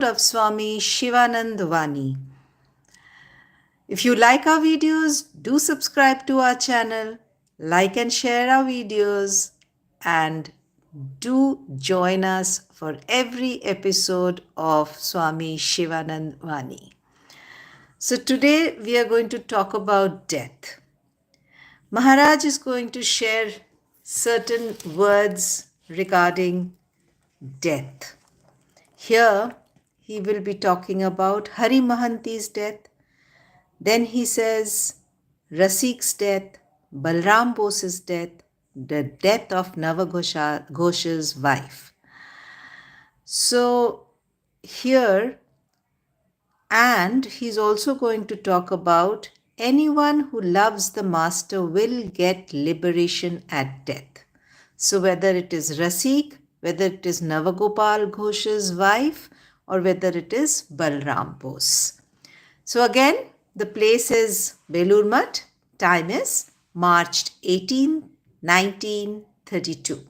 of Swami Shivananda Vani. If you like our videos, do subscribe to our channel, like and share our videos, and do join us for every episode of Swami Shivananda Vani. So today we are going to talk about death. Maharaj is going to share certain words regarding death. Here he will be talking about Hari Mahanty's death. Then he says Rasik's death, Balaram Bose's death, the death of Navagopal's wife. So here, and he's also going to talk about anyone who loves the master will get liberation at death. So whether it is Rasik, whether it is Navagopal Ghosh's wife, or whether it is Balaram Bose. So again, the place is Belur Math. Time is March 18, 1932.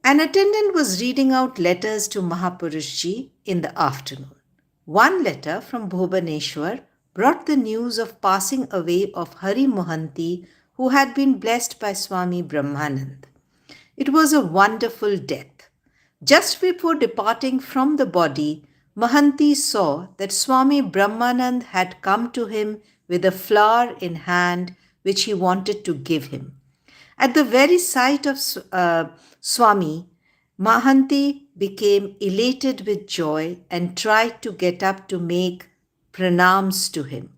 An attendant was reading out letters to Mahapurushji in the afternoon. One letter from Bhubaneswar brought the news of passing away of Hari Mahanty, who had been blessed by Swami Brahmanand. It was a wonderful death. Just before departing from the body, Mahanty saw that Swami Brahmanand had come to him with a flower in hand which he wanted to give him. At the very sight of Swami, Mahanty became elated with joy and tried to get up to make pranams to him.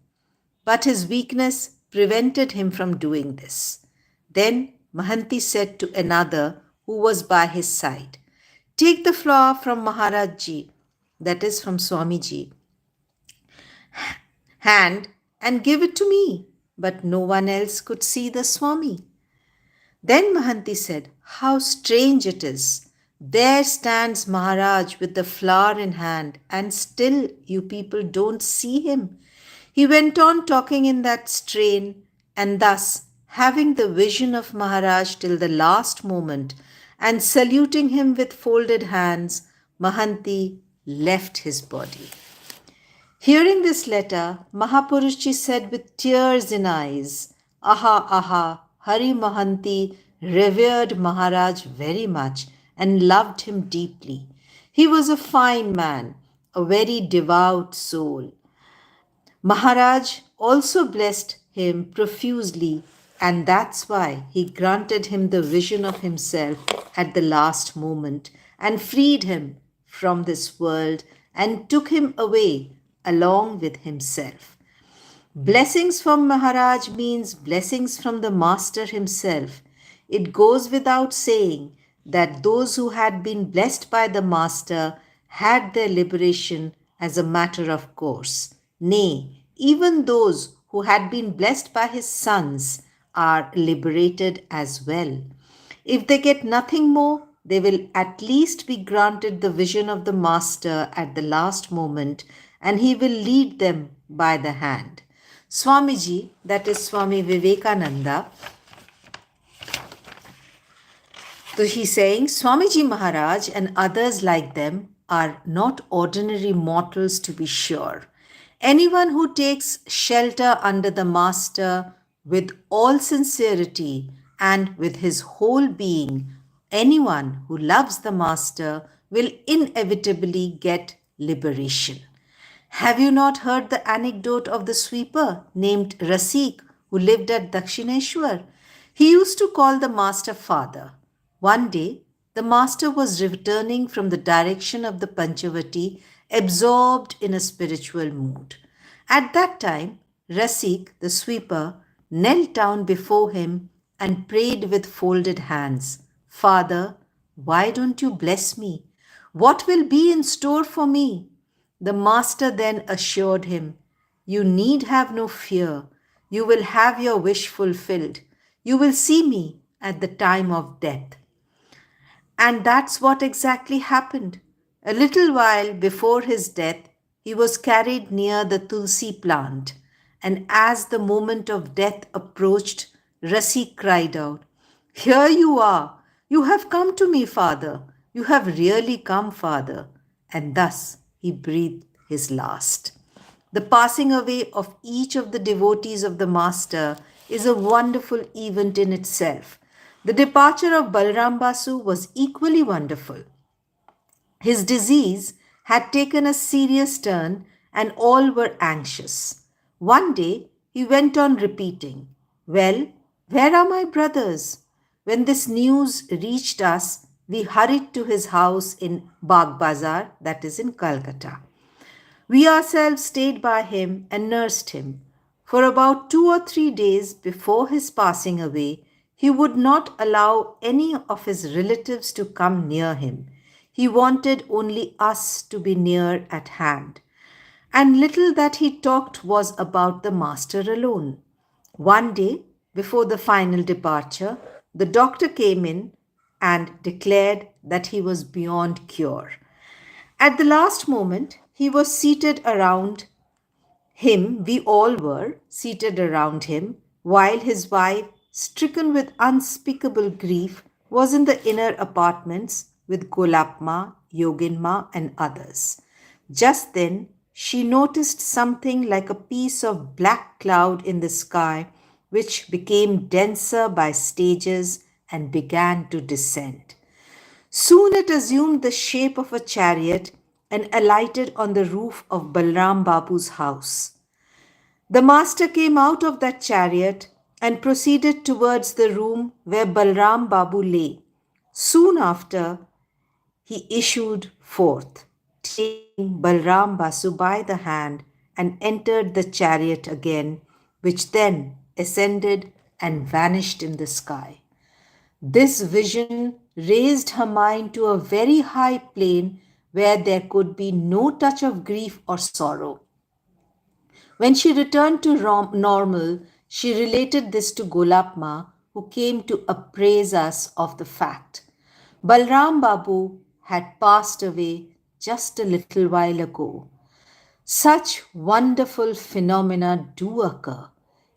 But his weakness prevented him from doing this. Then Mahanty said to another who was by his side, "Take the flower from Maharajji," that is from Swamiji, hand and give it to me. But no one else could see the Swami. Then Mahanty said, "How strange it is. There stands Maharaj with the flower in hand, and still you people don't see him." He went on talking in that strain, and thus, having the vision of Maharaj till the last moment, and saluting him with folded hands, Mahanty left his body. Hearing this letter, Mahapurushji said with tears in eyes, "Aha, aha, Hari Mahanty revered Maharaj very much and loved him deeply. He was a fine man, a very devout soul. Maharaj also blessed him profusely, and that's why he granted him the vision of himself at the last moment and freed him from this world and took him away along with himself. Blessings from Maharaj means blessings from the Master himself. It goes without saying that those who had been blessed by the Master had their liberation as a matter of course. Nay, even those who had been blessed by his sons are liberated as well. If they get nothing more, they will at least be granted the vision of the Master at the last moment, and he will lead them by the hand. Swamiji, that is Swami Vivekananda, so he's saying Swamiji Maharaj and others like them are not ordinary mortals, to be sure. Anyone who takes shelter under the Master with all sincerity and with his whole being, anyone who loves the Master will inevitably get liberation. Have you not heard the anecdote of the sweeper named Rasik who lived at Dakshineshwar? He used to call the Master Father. One day, the Master was returning from the direction of the Panchavati, absorbed in a spiritual mood. At that time, Rasik, the sweeper, knelt down before him and prayed with folded hands, "Father, why don't you bless me? What will be in store for me?" The Master then assured him, "You need have no fear. You will have your wish fulfilled. You will see me at the time of death." And that's what exactly happened. A little while before his death, he was carried near the Tulsi plant, and as the moment of death approached, Rasik cried out, "Here you are! You have come to me, Father. You have really come, Father. And thus he breathed his last. The passing away of each of the devotees of the Master is a wonderful event in itself. The departure of Balaram Basu was equally wonderful. His disease had taken a serious turn and all were anxious. One day he went on repeating, "Well, where are my brothers?" When this news reached us, we hurried to his house in Bagh Bazar, that is in Calcutta. We ourselves stayed by him and nursed him. For about 2 or 3 days before his passing away, he would not allow any of his relatives to come near him. He wanted only us to be near at hand. And little that he talked was about the Master alone. One day, before the final departure, the doctor came in and declared that he was beyond cure. At the last moment, he was seated around him, we all were seated around him, while his wife, stricken with unspeakable grief, was in the inner apartments with Golapma, Yoginma, and others. Just then, she noticed something like a piece of black cloud in the sky, which became denser by stages and began to descend. Soon it assumed the shape of a chariot and alighted on the roof of Balram Babu's house. The master came out of that chariot and proceeded towards the room where Balram Babu lay. Soon after, he issued forth, taking Balram Basu by the hand and entered the chariot again, which then ascended and vanished in the sky. This vision raised her mind to a very high plane where there could be no touch of grief or sorrow. When she returned to normal, she related this to Golapma, who came to appraise us of the fact. Balram Babu had passed away just a little while ago. Such wonderful phenomena do occur.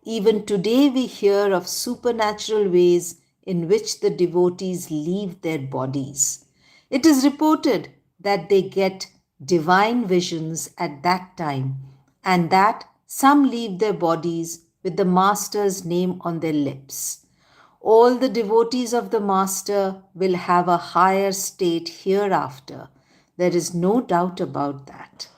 Even today, we hear of supernatural ways in which the devotees leave their bodies. It is reported that they get divine visions at that time, and that some leave their bodies with the Master's name on their lips. All the devotees of the Master will have a higher state hereafter. There is no doubt about that.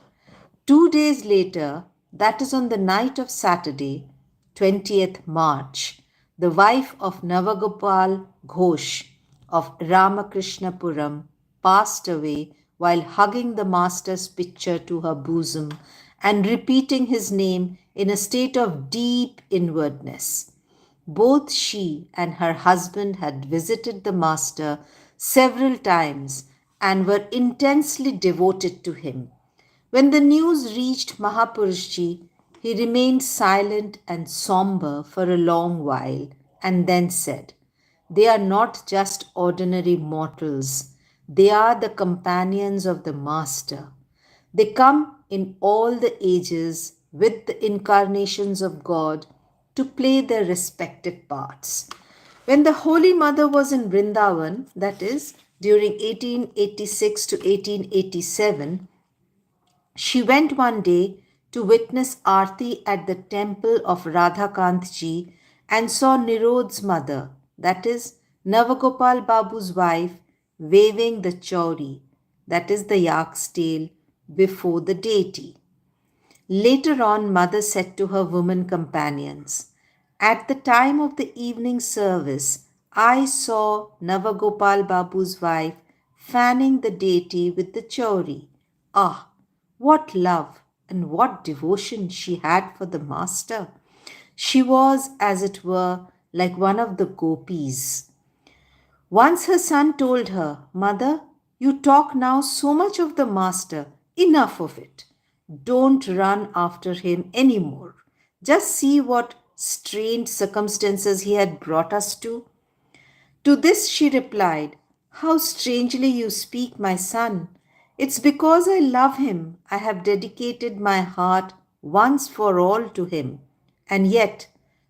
2 days later, that is on the night of Saturday, 20th March, the wife of Navagopal Ghosh of Ramakrishnapuram passed away while hugging the Master's picture to her bosom and repeating his name in a state of deep inwardness. Both she and her husband had visited the Master several times and were intensely devoted to him. When the news reached Mahapurushji, he remained silent and somber for a long while and then said, "They are not just ordinary mortals, they are the companions of the Master. They come in all the ages with the incarnations of God to play their respective parts." When the Holy Mother was in Vrindavan, that is, during 1886 to 1887, she went one day to witness Aarti at the temple of Radhakantji and saw Nirod's mother, that is, Navagopal Babu's wife, waving the chauri, that is, the yak's tail, before the deity. Later on, Mother said to her women companions, "At the time of the evening service, I saw Navagopal Babu's wife fanning the deity with the chauri. Ah, what love and what devotion she had for the Master! She was, as it were, like one of the gopis." Once her son told her, "Mother, you talk now so much of the Master. Enough of it. Don't run after him any more. Just see what strange circumstances he had brought us to." To this she replied, "How strangely you speak, my son. It's because I love him I have dedicated my heart once for all to him. And yet,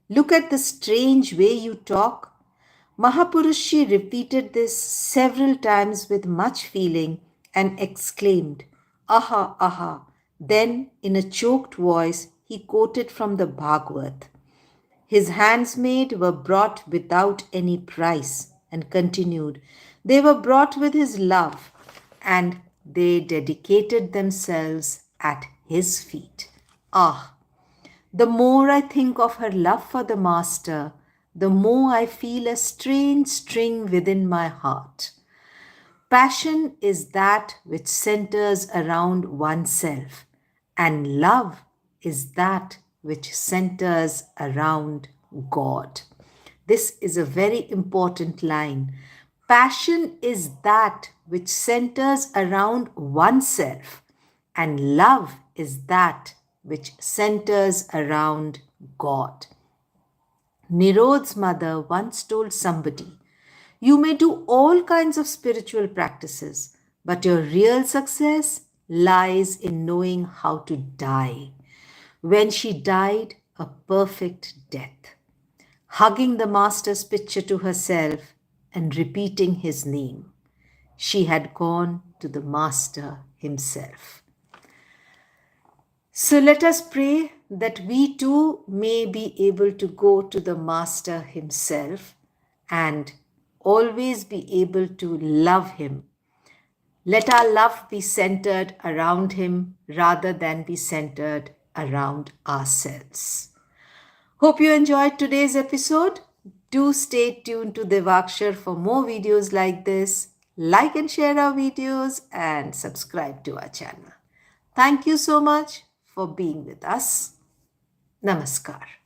look at the strange way you talk. Mahapurushi repeated this several times with much feeling and exclaimed, "Aha, aha." Then, in a choked voice, he quoted from the Bhagavad. His handsmaid were brought without any price, and continued, they were brought with his love, and they dedicated themselves at his feet. Ah, the more I think of her love for the Master, the more I feel a strange string within my heart. Passion is that which centers around oneself, and love is that which centers around God. This is a very important line. Passion is that which centers around oneself, and love is that which centers around God. Nirod's mother once told somebody, you may do all kinds of spiritual practices, but your real success lies in knowing how to die. When she died, a perfect death, hugging the Master's picture to herself and repeating his name, she had gone to the Master himself. So let us pray that we too may be able to go to the Master himself and always be able to love him. Let our love be centered around him rather than be centered around ourselves. Hope you enjoyed today's episode. Do stay tuned to Devakshar for more videos like this. Like and share our videos and subscribe to our channel. Thank you so much for being with us. Namaskar.